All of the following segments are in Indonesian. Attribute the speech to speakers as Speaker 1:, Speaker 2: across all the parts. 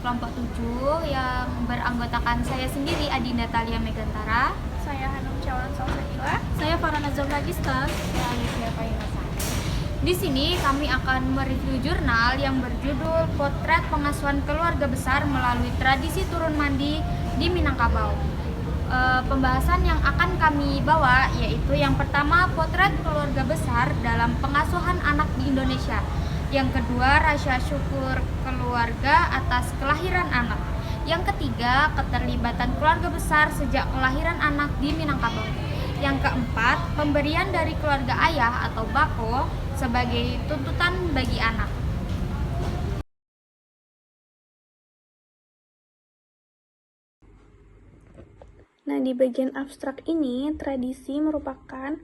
Speaker 1: kelompok 7 yang beranggotakan saya sendiri, Adi Natalia Megantara.
Speaker 2: Saya Hanum Cawan Salsabila.
Speaker 3: Saya Farana Zomlagista.
Speaker 2: Saya Alivia Painasari.
Speaker 1: Di sini kami akan mereview jurnal yang berjudul Potret Pengasuhan Keluarga Besar Melalui Tradisi Turun Mandi di Minangkabau. Pembahasan yang akan kami bawa yaitu yang pertama, potret keluarga besar dalam pengasuhan anak di Indonesia. Yang kedua, rasa syukur keluarga atas kelahiran anak. Yang ketiga, keterlibatan keluarga besar sejak kelahiran anak di Minangkabau. Yang keempat, pemberian dari keluarga ayah atau bako sebagai tuntutan bagi anak.
Speaker 2: Nah, di bagian abstrak ini, tradisi merupakan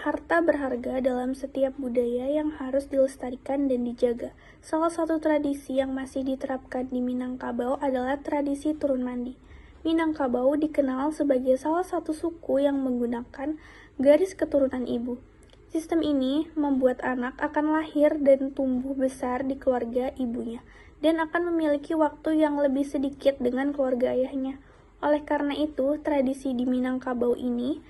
Speaker 2: harta berharga dalam setiap budaya yang harus dilestarikan dan dijaga. Salah satu tradisi yang masih diterapkan di Minangkabau adalah tradisi turun mandi. Minangkabau dikenal sebagai salah satu suku yang menggunakan garis keturunan ibu. Sistem ini membuat anak akan lahir dan tumbuh besar di keluarga ibunya, dan akan memiliki waktu yang lebih sedikit dengan keluarga ayahnya. Oleh karena itu, tradisi di Minangkabau ini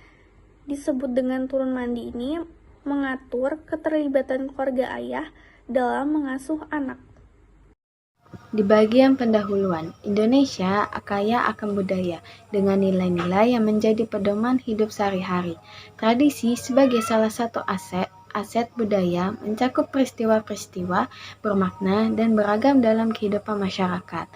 Speaker 2: disebut dengan turun mandi ini mengatur keterlibatan keluarga ayah dalam mengasuh anak.
Speaker 4: Di bagian pendahuluan, Indonesia kaya akan budaya dengan nilai-nilai yang menjadi pedoman hidup sehari-hari. Tradisi sebagai salah satu aset budaya mencakup peristiwa-peristiwa bermakna dan beragam dalam kehidupan masyarakat.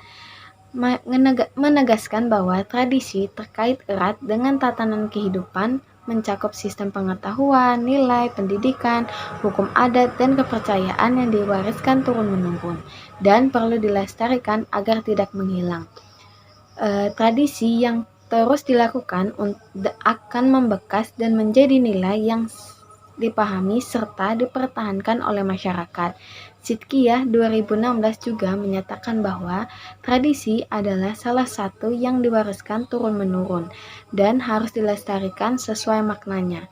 Speaker 4: Menegaskan bahwa tradisi terkait erat dengan tatanan kehidupan, mencakup sistem pengetahuan, nilai, pendidikan, hukum adat, dan kepercayaan yang diwariskan turun-menurun dan perlu dilestarikan agar tidak menghilang. Tradisi yang terus dilakukan akan membekas dan menjadi nilai yang dipahami serta dipertahankan oleh masyarakat. Sidkiah 2016 juga menyatakan bahwa tradisi adalah salah satu yang diwariskan turun-menurun dan harus dilestarikan sesuai maknanya.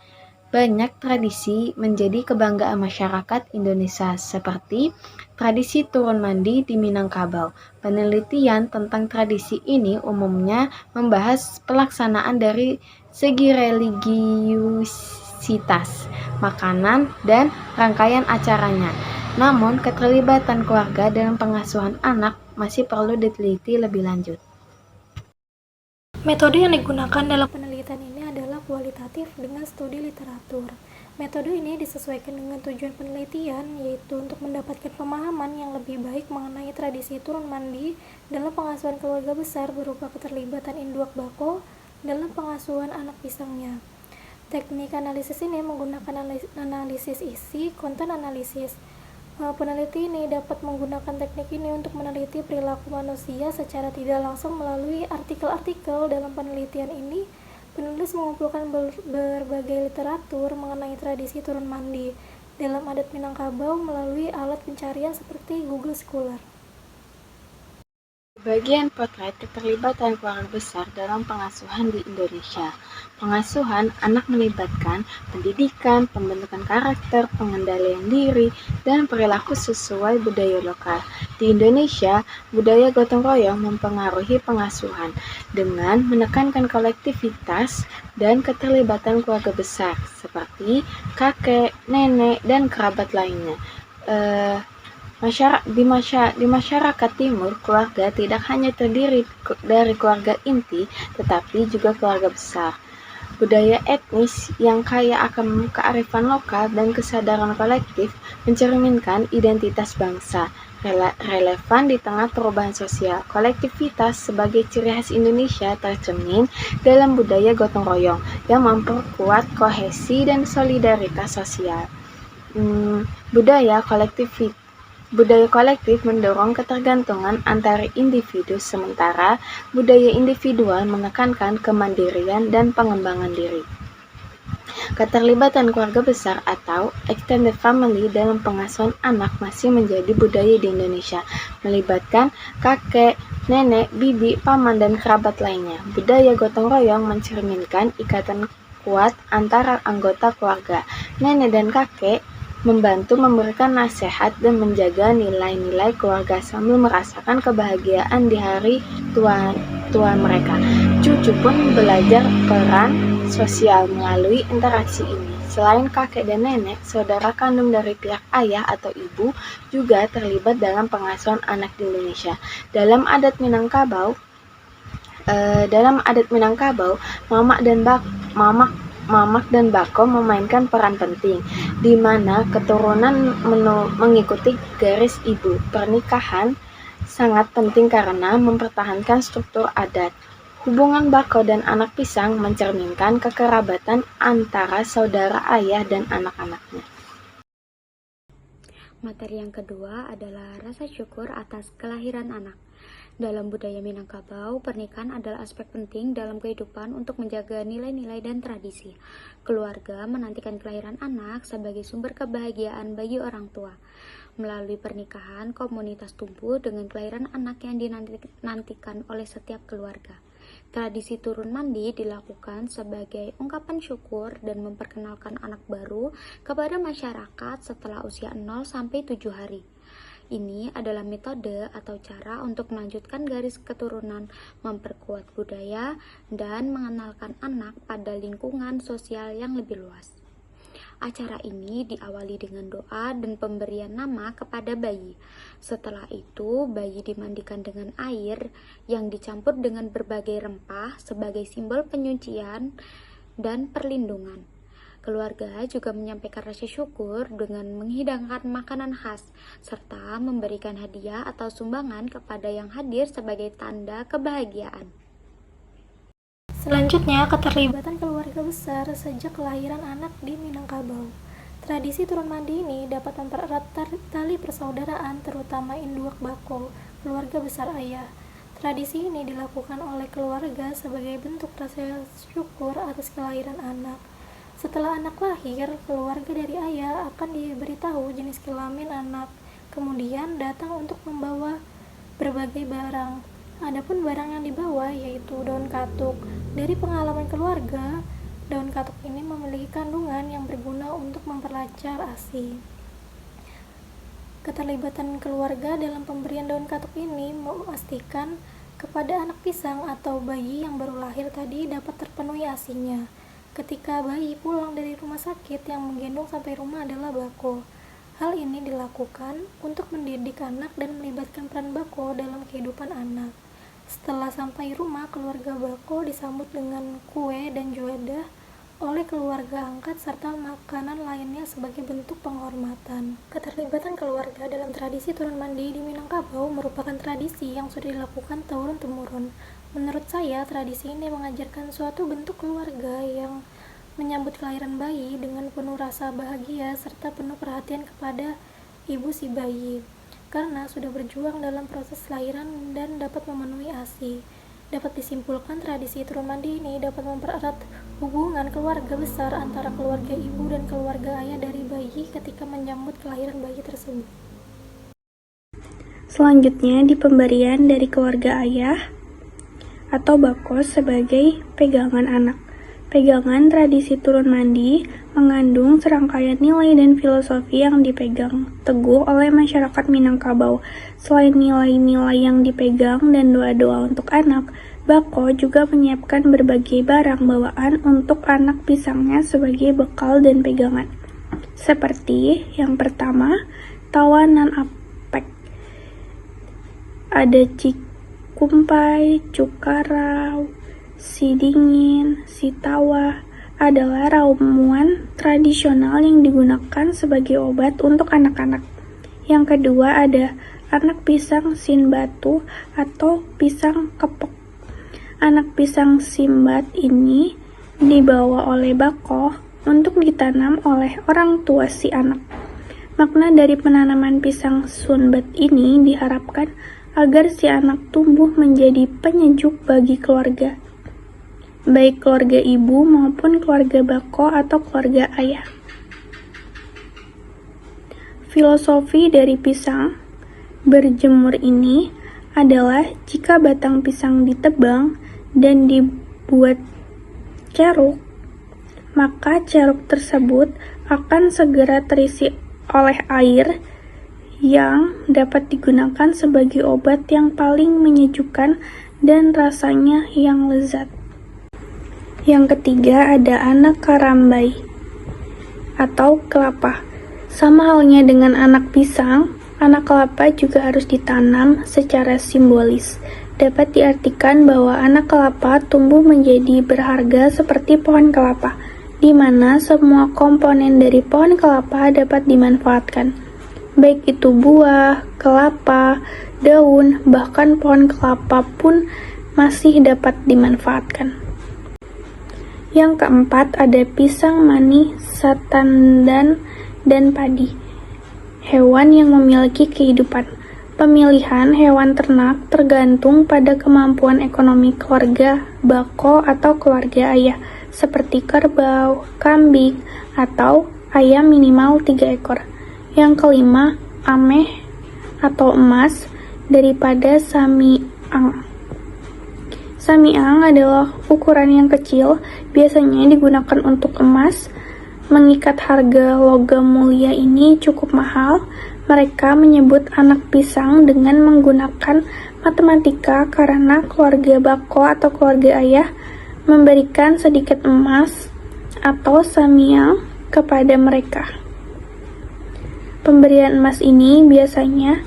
Speaker 4: Banyak tradisi menjadi kebanggaan masyarakat Indonesia seperti tradisi turun mandi di Minangkabau. Penelitian tentang tradisi ini umumnya membahas pelaksanaan dari segi religiusitas, makanan, dan rangkaian acaranya. Namun, keterlibatan keluarga dalam pengasuhan anak masih perlu diteliti lebih lanjut.
Speaker 3: Metode yang digunakan dalam penelitian ini adalah kualitatif dengan studi literatur. Metode ini disesuaikan dengan tujuan penelitian, yaitu untuk mendapatkan pemahaman yang lebih baik mengenai tradisi turun mandi dalam pengasuhan keluarga besar berupa keterlibatan induk bako dalam pengasuhan anak pisangnya. Teknik analisis ini menggunakan analisis isi, konten analisis. Peneliti ini dapat menggunakan teknik ini untuk meneliti perilaku manusia secara tidak langsung melalui artikel-artikel. Dalam penelitian ini, penulis mengumpulkan berbagai literatur mengenai tradisi turun mandi dalam adat Minangkabau melalui alat pencarian seperti Google Scholar.
Speaker 4: Bagian potret keterlibatan keluarga besar dalam pengasuhan di Indonesia. Pengasuhan anak melibatkan pendidikan, pembentukan karakter, pengendalian diri, dan perilaku sesuai budaya lokal. Di Indonesia, budaya gotong royong mempengaruhi pengasuhan dengan menekankan kolektivitas dan keterlibatan keluarga besar seperti kakek, nenek, dan kerabat lainnya. Di masyarakat timur, keluarga tidak hanya terdiri dari keluarga inti, tetapi juga keluarga besar. Budaya etnis yang kaya akan kearifan lokal dan kesadaran kolektif mencerminkan identitas bangsa, relevan di tengah perubahan sosial. Kolektivitas sebagai ciri khas Indonesia tercermin dalam budaya gotong royong yang memperkuat kohesi dan solidaritas sosial. Budaya kolektif mendorong ketergantungan antara individu, sementara budaya individual menekankan kemandirian dan pengembangan diri. Keterlibatan keluarga besar atau extended family dalam pengasuhan anak masih menjadi budaya di Indonesia, melibatkan kakek, nenek, bibi, paman, dan kerabat lainnya. Budaya gotong royong mencerminkan ikatan kuat antara anggota keluarga. Nenek dan kakek membantu memberikan nasihat dan menjaga nilai-nilai keluarga sambil merasakan kebahagiaan di hari tua mereka. Cucu pun belajar peran sosial melalui interaksi ini. Selain kakek dan nenek, saudara kandung dari pihak ayah atau ibu juga terlibat dalam pengasuhan anak di Indonesia. Dalam adat Minangkabau, mamak dan bako memainkan peran penting, di mana keturunan mengikuti garis ibu. Pernikahan sangat penting karena mempertahankan struktur adat. Hubungan bako dan anak pisang mencerminkan kekerabatan antara saudara ayah dan anak-anaknya.
Speaker 5: Materi yang kedua adalah rasa syukur atas kelahiran anak. Dalam budaya Minangkabau, pernikahan adalah aspek penting dalam kehidupan untuk menjaga nilai-nilai dan tradisi. Keluarga menantikan kelahiran anak sebagai sumber kebahagiaan bagi orang tua. Melalui pernikahan, komunitas tumbuh dengan kelahiran anak yang dinantikan oleh setiap keluarga. Tradisi turun mandi dilakukan sebagai ungkapan syukur dan memperkenalkan anak baru kepada masyarakat setelah usia 0 sampai 7 hari. Ini adalah metode atau cara untuk melanjutkan garis keturunan, memperkuat budaya, dan mengenalkan anak pada lingkungan sosial yang lebih luas. Acara ini diawali dengan doa dan pemberian nama kepada bayi. Setelah itu, bayi dimandikan dengan air yang dicampur dengan berbagai rempah sebagai simbol penyucian dan perlindungan. Keluarga juga menyampaikan rasa syukur dengan menghidangkan makanan khas, serta memberikan hadiah atau sumbangan kepada yang hadir sebagai tanda kebahagiaan.
Speaker 3: Selanjutnya, keterlibatan keluarga besar sejak kelahiran anak di Minangkabau. Tradisi turun mandi ini dapat mempererat tali persaudaraan, terutama induak bako, keluarga besar ayah. Tradisi ini dilakukan oleh keluarga sebagai bentuk rasa syukur atas kelahiran anak. Setelah anak lahir, keluarga dari ayah akan diberitahu jenis kelamin anak, kemudian datang untuk membawa berbagai barang. Adapun barang yang dibawa yaitu daun katuk. Dari pengalaman keluarga, daun katuk ini memiliki kandungan yang berguna untuk memperlancar ASI. Keterlibatan keluarga dalam pemberian daun katuk ini memastikan kepada anak pisang atau bayi yang baru lahir tadi dapat terpenuhi ASI-nya. Ketika bayi pulang dari rumah sakit, yang menggendong sampai rumah adalah bako. Hal ini dilakukan untuk mendidik anak dan melibatkan peran bako dalam kehidupan anak. Setelah sampai rumah, keluarga bako disambut dengan kue dan juadah oleh keluarga angkat serta makanan lainnya sebagai bentuk penghormatan. Keterlibatan keluarga dalam tradisi turun mandi di Minangkabau merupakan tradisi yang sudah dilakukan turun-temurun. Menurut saya, tradisi ini mengajarkan suatu bentuk keluarga yang menyambut kelahiran bayi dengan penuh rasa bahagia serta penuh perhatian kepada ibu si bayi, karena sudah berjuang dalam proses lahiran dan dapat memenuhi ASI. Dapat disimpulkan, tradisi turun mandi ini dapat mempererat hubungan keluarga besar antara keluarga ibu dan keluarga ayah dari bayi ketika menyambut kelahiran bayi tersebut.
Speaker 2: Selanjutnya, di pemberian dari keluarga ayah atau bako sebagai pegangan anak. Pegangan tradisi turun mandi mengandung serangkaian nilai dan filosofi yang dipegang teguh oleh masyarakat Minangkabau. Selain nilai-nilai yang dipegang dan doa-doa untuk anak, bako juga menyiapkan berbagai barang bawaan untuk anak pisangnya sebagai bekal dan pegangan. Seperti yang pertama, tawanan apek. Ada kumpai, cukarau, si dingin, si tawa adalah ramuan tradisional yang digunakan sebagai obat untuk anak-anak. Yang kedua ada anak pisang sinbatu atau pisang kepok. Anak pisang simbat ini dibawa oleh bako untuk ditanam oleh orang tua si anak. Makna dari penanaman pisang sunbat ini diharapkan agar si anak tumbuh menjadi penyejuk bagi keluarga, baik keluarga ibu maupun keluarga bako atau keluarga ayah. Filosofi dari pisang berjemur ini adalah jika batang pisang ditebang dan dibuat ceruk, maka ceruk tersebut akan segera terisi oleh air yang dapat digunakan sebagai obat yang paling menyejukkan dan rasanya yang lezat. Yang ketiga ada anak karambai atau kelapa. Sama halnya dengan anak pisang, anak kelapa juga harus ditanam secara simbolis. Dapat diartikan bahwa anak kelapa tumbuh menjadi berharga seperti pohon kelapa, di mana semua komponen dari pohon kelapa dapat dimanfaatkan, baik itu buah, kelapa, daun, bahkan pohon kelapa pun masih dapat dimanfaatkan. Yang keempat ada pisang, mani, satandan, dan padi. Hewan yang memiliki kehidupan. Pemilihan hewan ternak tergantung pada kemampuan ekonomi keluarga bako atau keluarga ayah, seperti kerbau, kambing, atau ayam minimal 3 ekor. Yang kelima, ameh atau emas daripada samiang. Samiang adalah ukuran yang kecil, biasanya digunakan untuk emas. Mengikat harga logam mulia ini cukup mahal. Mereka menyebut anak pisang dengan menggunakan matematika karena keluarga bako atau keluarga ayah memberikan sedikit emas atau samiang kepada mereka. Pemberian emas ini biasanya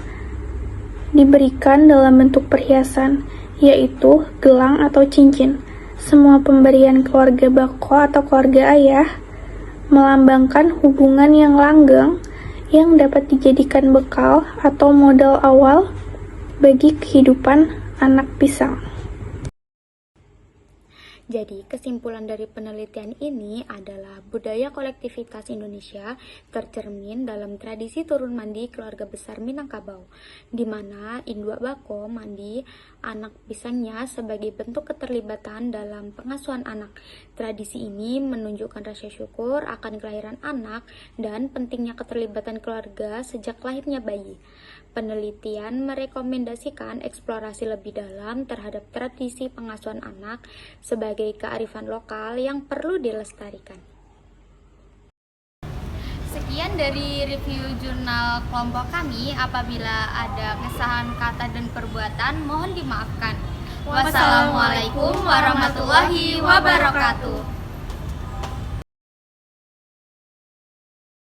Speaker 2: diberikan dalam bentuk perhiasan, yaitu gelang atau cincin. Semua pemberian keluarga bako atau keluarga ayah melambangkan hubungan yang langgeng yang dapat dijadikan bekal atau modal awal bagi kehidupan anak pisang.
Speaker 5: Jadi, kesimpulan dari penelitian ini adalah budaya kolektivitas Indonesia tercermin dalam tradisi turun mandi keluarga besar Minangkabau, di mana induk bako mandi anak pisangnya sebagai bentuk keterlibatan dalam pengasuhan anak. Tradisi ini menunjukkan rasa syukur akan kelahiran anak dan pentingnya keterlibatan keluarga sejak lahirnya bayi. Penelitian merekomendasikan eksplorasi lebih dalam terhadap tradisi pengasuhan anak sebagai kearifan lokal yang perlu dilestarikan.
Speaker 1: Sekian dari review jurnal kelompok kami. Apabila ada kesalahan kata dan perbuatan, mohon dimaafkan. Wassalamualaikum warahmatullahi wabarakatuh.